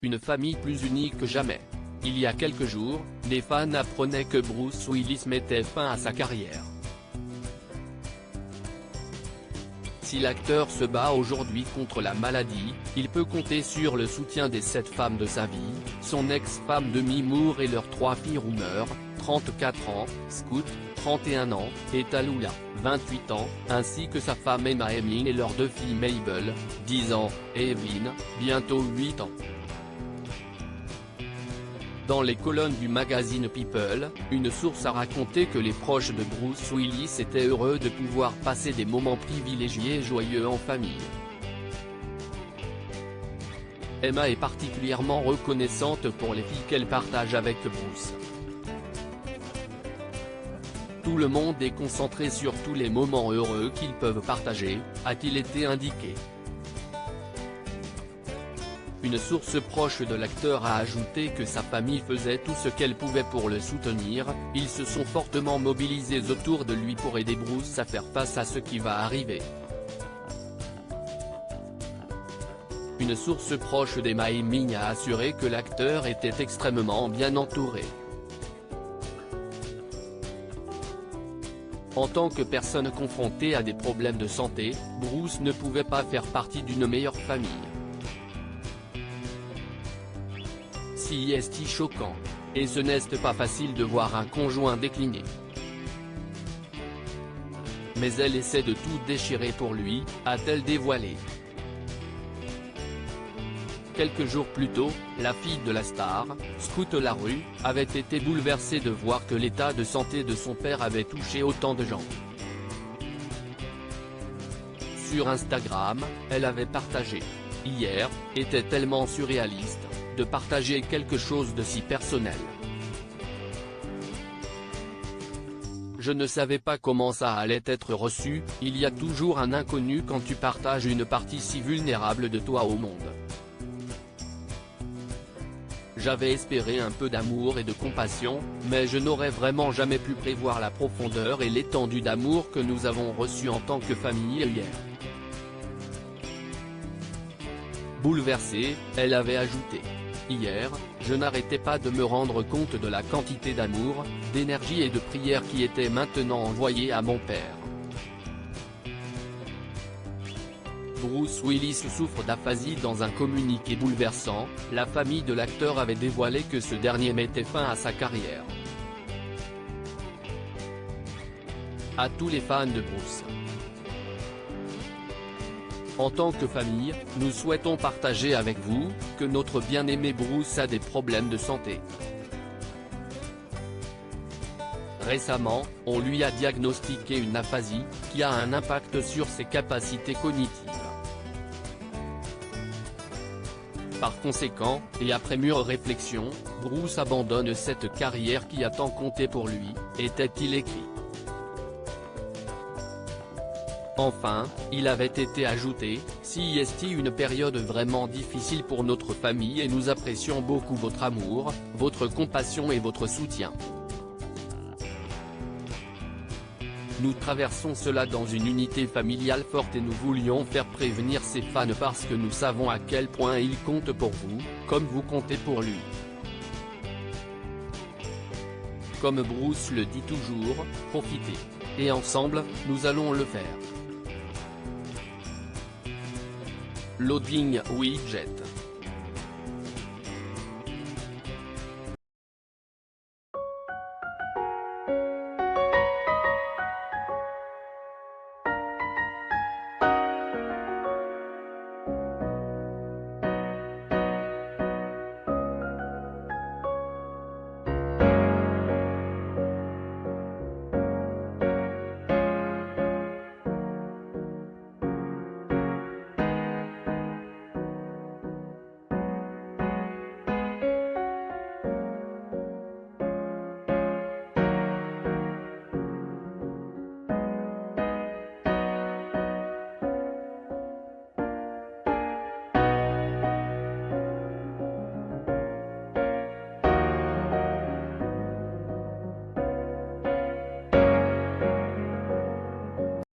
Une famille plus unie que jamais. Il y a quelques jours, les fans apprenaient que Bruce Willis mettait fin à sa carrière. Si l'acteur se bat aujourd'hui contre la maladie, il peut compter sur le soutien des 7 femmes de sa vie, son ex-femme Demi Moore et leurs 3 filles Rumeur, 34 ans, Scoot, 31 ans, et Tallulah, 28 ans, ainsi que sa femme Emma Heming et leurs 2 filles Mabel, 10 ans, et Evelyn, bientôt 8 ans. Dans les colonnes du magazine People, une source a raconté que les proches de Bruce Willis étaient heureux de pouvoir passer des moments privilégiés et joyeux en famille. Emma est particulièrement reconnaissante pour les filles qu'elle partage avec Bruce. Tout le monde est concentré sur tous les moments heureux qu'ils peuvent partager, a-t-il été indiqué. Une source proche de l'acteur a ajouté que sa famille faisait tout ce qu'elle pouvait pour le soutenir, ils se sont fortement mobilisés autour de lui pour aider Bruce à faire face à ce qui va arriver. Une source proche d'Emma Heming a assuré que l'acteur était extrêmement bien entouré. En tant que personne confrontée à des problèmes de santé, Bruce ne pouvait pas faire partie d'une meilleure famille. Si est choquant. Et ce n'est pas facile de voir un conjoint décliner. Mais elle essaie de tout déchirer pour lui, a-t-elle dévoilé. Quelques jours plus tôt, la fille de la star, Scoot Larue, avait été bouleversée de voir que l'état de santé de son père avait touché autant de gens. Sur Instagram, elle avait partagé « Hier, était tellement surréaliste, de partager quelque chose de si personnel. Je ne savais pas comment ça allait être reçu, il y a toujours un inconnu quand tu partages une partie si vulnérable de toi au monde. J'avais espéré un peu d'amour et de compassion, mais je n'aurais vraiment jamais pu prévoir la profondeur et l'étendue d'amour que nous avons reçu en tant que famille hier. » Bouleversée, elle avait ajouté. Hier, je n'arrêtais pas de me rendre compte de la quantité d'amour, d'énergie et de prière qui était maintenant envoyée à mon père. Bruce Willis souffre d'aphasie. Dans un communiqué bouleversant, la famille de l'acteur avait dévoilé que ce dernier mettait fin à sa carrière. À tous les fans de Bruce. En tant que famille, nous souhaitons partager avec vous, que notre bien-aimé Bruce a des problèmes de santé. Récemment, on lui a diagnostiqué une aphasie, qui a un impact sur ses capacités cognitives. Par conséquent, et après mûre réflexion, Bruce abandonne cette carrière qui a tant compté pour lui, était-il écrit. Enfin, il avait été ajouté, si est une période vraiment difficile pour notre famille et nous apprécions beaucoup votre amour, votre compassion et votre soutien. Nous traversons cela dans une unité familiale forte et nous voulions faire prévenir ses fans parce que nous savons à quel point il compte pour vous, comme vous comptez pour lui. Comme Bruce le dit toujours, profitez. Et ensemble, nous allons le faire. Loading widget.